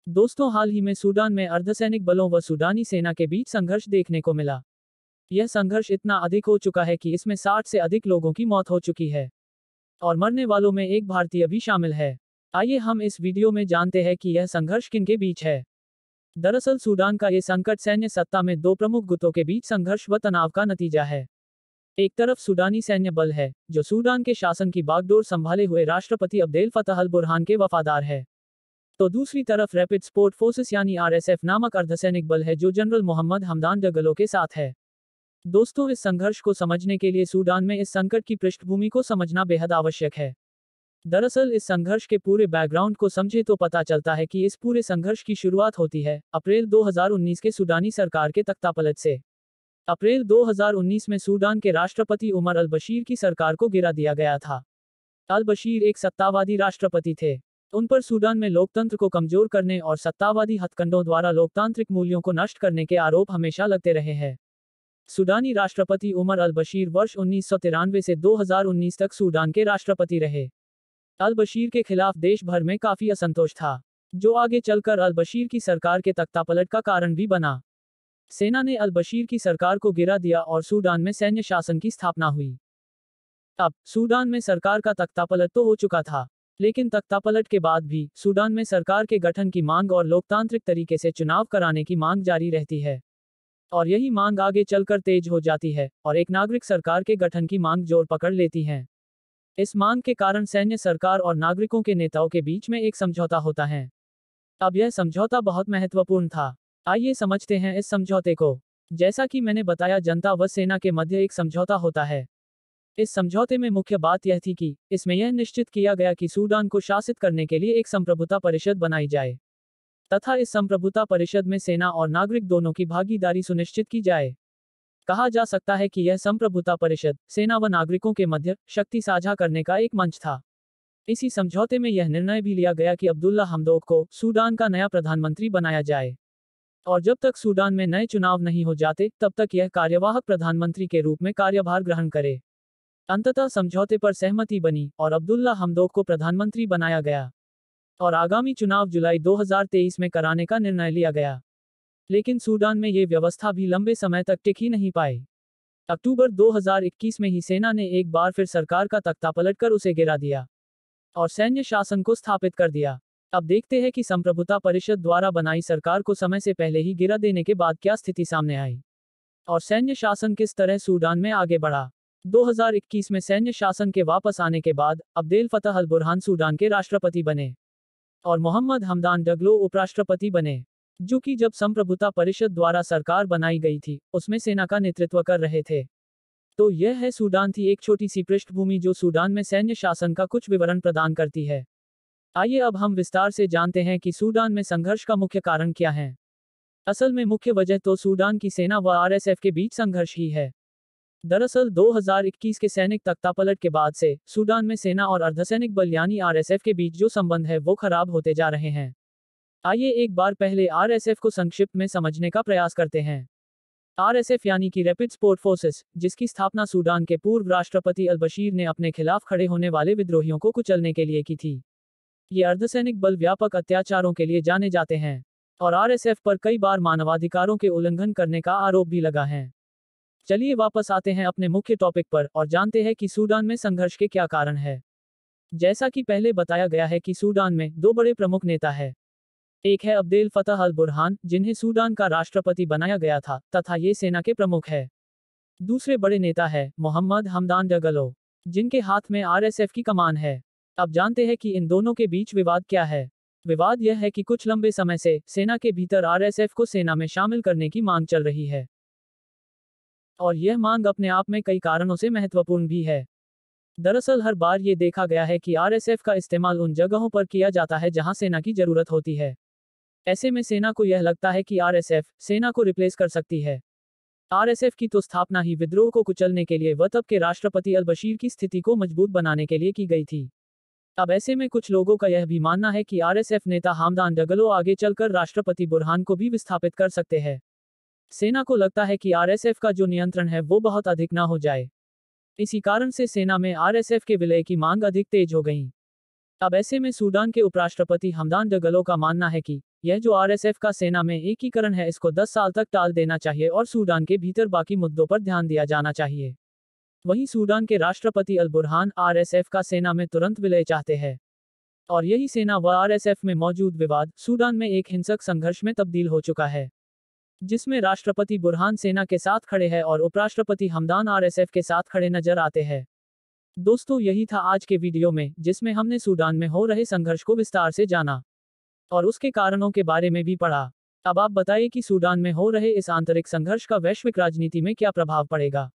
दोस्तों, हाल ही में सूडान में अर्धसैनिक बलों व सूडानी सेना के बीच संघर्ष देखने को मिला। यह संघर्ष इतना अधिक हो चुका है कि इसमें 60 से अधिक लोगों की मौत हो चुकी है और मरने वालों में एक भारतीय भी शामिल है। आइए हम इस वीडियो में जानते हैं कि यह संघर्ष किनके बीच है। दरअसल सूडान का ये संकट सैन्य सत्ता में दो प्रमुख गुटों के बीच संघर्ष व तनाव का नतीजा है। एक तरफ सूडानी सैन्य बल है, जो सूडान के शासन की बागडोर संभाले हुए राष्ट्रपति अब्देल फतह अल बुरहान के वफादार है। तो दूसरी तरफ रैपिड सपोर्ट फोर्सेस यानी आरएसएफ नामक अर्धसैनिक बल है, जो जनरल मोहम्मद हमदान डगलो के साथ है। दोस्तों, इस संघर्ष को समझने के लिए सूडान में इस संकट की पृष्ठभूमि को समझना बेहद आवश्यक है। दरअसल इस संघर्ष के पूरे बैकग्राउंड को समझे तो पता चलता है कि इस पूरे संघर्ष की शुरुआत होती है अप्रैल 2019 के सूडानी सरकार के तख्तापलट से। अप्रैल 2019 में सूडान के राष्ट्रपति उमर अल बशीर की सरकार को गिरा दिया गया था। अल बशीर एक सत्तावादी राष्ट्रपति थे। उन पर सूडान में लोकतंत्र को कमजोर करने और सत्तावादी हथकंडों द्वारा लोकतांत्रिक मूल्यों को नष्ट करने के आरोप हमेशा लगते रहे हैं। सूडानी राष्ट्रपति उमर अल बशीर वर्ष 1993 से 2019 तक सूडान के राष्ट्रपति रहे। अल बशीर के खिलाफ देश भर में काफी असंतोष था, जो आगे चलकर अल बशीर की सरकार के तख्तापलट का कारण भी बना। सेना ने अल बशीर की सरकार को गिरा दिया और सूडान में सैन्य शासन की स्थापना हुई। अब सूडान में सरकार का तख्तापलट तो हो चुका था, लेकिन तख्तापलट के बाद भी सूडान में सरकार के गठन की मांग और लोकतांत्रिक तरीके से चुनाव कराने की मांग जारी रहती है। और यही मांग आगे चलकर तेज हो जाती है और एक नागरिक सरकार के गठन की मांग जोर पकड़ लेती है। इस मांग के कारण सैन्य सरकार और नागरिकों के नेताओं के बीच में एक समझौता होता है। अब यह समझौता बहुत महत्वपूर्ण था। आइए समझते हैं इस समझौते को। जैसा कि मैंने बताया, जनता व सेना के मध्य एक समझौता होता है। इस समझौते में मुख्य बात यह थी कि इसमें यह निश्चित किया गया कि सूडान को शासित करने के लिए एक संप्रभुता परिषद बनाई जाए तथा इस संप्रभुता परिषद में सेना और नागरिक दोनों की भागीदारी सुनिश्चित की जाए। कहा जा सकता है कि यह संप्रभुता परिषद सेना व नागरिकों के मध्य शक्ति साझा करने का एक मंच था। इसी समझौते में यह निर्णय भी लिया गया कि अब्दुल्ला हमदोक को सूडान का नया प्रधानमंत्री बनाया जाए और जब तक सूडान में नए चुनाव नहीं हो जाते तब तक यह कार्यवाहक प्रधानमंत्री के रूप में कार्यभार ग्रहण करे। अंततः समझौते पर सहमति बनी और अब्दुल्ला हमदोक को प्रधानमंत्री बनाया गया और आगामी चुनाव जुलाई 2023 में कराने का निर्णय लिया गया। लेकिन सूडान में ये व्यवस्था भी लंबे समय तक टिक ही नहीं पाई। अक्टूबर 2021 में ही सेना ने एक बार फिर सरकार का तख्तापलट कर उसे गिरा दिया और सैन्य शासन को स्थापित कर दिया। अब देखते हैं कि संप्रभुता परिषद द्वारा बनाई सरकार को समय से पहले ही गिरा देने के बाद क्या स्थिति सामने आई और सैन्य शासन किस तरह सूडान में आगे बढ़ा। 2021 में सैन्य शासन के वापस आने के बाद अब्देल फतह अल बुरहान सूडान के राष्ट्रपति बने और मोहम्मद हमदान डगलो उपराष्ट्रपति बने, जो कि जब संप्रभुता परिषद द्वारा सरकार बनाई गई थी उसमें सेना का नेतृत्व कर रहे थे। तो यह है सूडान थी एक छोटी सी पृष्ठभूमि जो सूडान में सैन्य शासन का कुछ विवरण प्रदान करती है। आइए अब हम विस्तार से जानते हैं कि सूडान में संघर्ष का मुख्य कारण क्या है। असल में मुख्य वजह तो सूडान की सेना व आरएसएफ के बीच संघर्ष ही है। दरअसल 2021 के सैनिक तख्तापलट के बाद से सूडान में सेना और अर्धसैनिक बल यानी आरएसएफ के बीच जो संबंध है वो खराब होते जा रहे हैं। आइए एक बार पहले आरएसएफ को संक्षिप्त में समझने का प्रयास करते हैं। आरएसएफ यानी कि रैपिड सपोर्ट फोर्सेस, जिसकी स्थापना सूडान के पूर्व राष्ट्रपति अल बशीर ने अपने खिलाफ खड़े होने वाले विद्रोहियों को कुचलने के लिए की थी। ये अर्धसैनिक बल व्यापक अत्याचारों के लिए जाने जाते हैं और आरएसएफ पर कई बार मानवाधिकारों के उल्लंघन करने का आरोप भी लगा है। चलिए वापस आते हैं अपने मुख्य टॉपिक पर और जानते हैं कि सूडान में संघर्ष के क्या कारण है। जैसा कि पहले बताया गया है कि सूडान में दो बड़े प्रमुख नेता हैं। एक है अब्देल फतह अल बुरहान, जिन्हें सूडान का राष्ट्रपति बनाया गया था तथा ये सेना के प्रमुख है। दूसरे बड़े नेता है मोहम्मद हमदान डगलो, जिनके हाथ में आरएसएफ की कमान है। अब जानते हैं कि इन दोनों के बीच विवाद क्या है। विवाद यह है कि कुछ लंबे समय से सेना के भीतर आरएसएफ को सेना में शामिल करने की मांग चल रही है और यह मांग अपने आप में कई कारणों से महत्वपूर्ण भी है। दरअसल हर बार ये देखा गया है कि आरएसएफ का इस्तेमाल उन जगहों पर किया जाता है जहां सेना की जरूरत होती है। ऐसे में सेना को यह लगता है कि आरएसएफ सेना को रिप्लेस कर सकती है। आरएसएफ की तो स्थापना ही विद्रोह को कुचलने के लिए व तब के राष्ट्रपति अल बशीर की स्थिति को मजबूत बनाने के लिए की गई थी। अब ऐसे में कुछ लोगों का यह भी मानना है कि आरएसएफ नेता हमदान डगलो आगे चलकर राष्ट्रपति बुरहान को भी विस्थापित कर सकते हैं। सेना को लगता है कि आरएसएफ का जो नियंत्रण है वो बहुत अधिक ना हो जाए। इसी कारण से सेना में आरएसएफ के विलय की मांग अधिक तेज हो गई। अब ऐसे में सूडान के उपराष्ट्रपति हमदान डगलो का मानना है कि यह जो आरएसएफ का सेना में एकीकरण है इसको 10 साल तक टाल देना चाहिए और सूडान के भीतर बाकी मुद्दों पर ध्यान दिया जाना चाहिए। वहीं सूडान के राष्ट्रपति अल बुरहान आरएसएफ का सेना में तुरंत विलय चाहते हैं। और यही सेना व आरएसएफ में मौजूद विवाद सूडान में एक हिंसक संघर्ष में तब्दील हो चुका है, जिसमें राष्ट्रपति बुरहान सेना के साथ खड़े हैं और उपराष्ट्रपति हमदान आरएसएफ के साथ खड़े नजर आते हैं। दोस्तों, यही था आज के वीडियो में, जिसमें हमने सूडान में हो रहे संघर्ष को विस्तार से जाना और उसके कारणों के बारे में भी पढ़ा। अब आप बताइए कि सूडान में हो रहे इस आंतरिक संघर्ष का वैश्विक राजनीति में क्या प्रभाव पड़ेगा।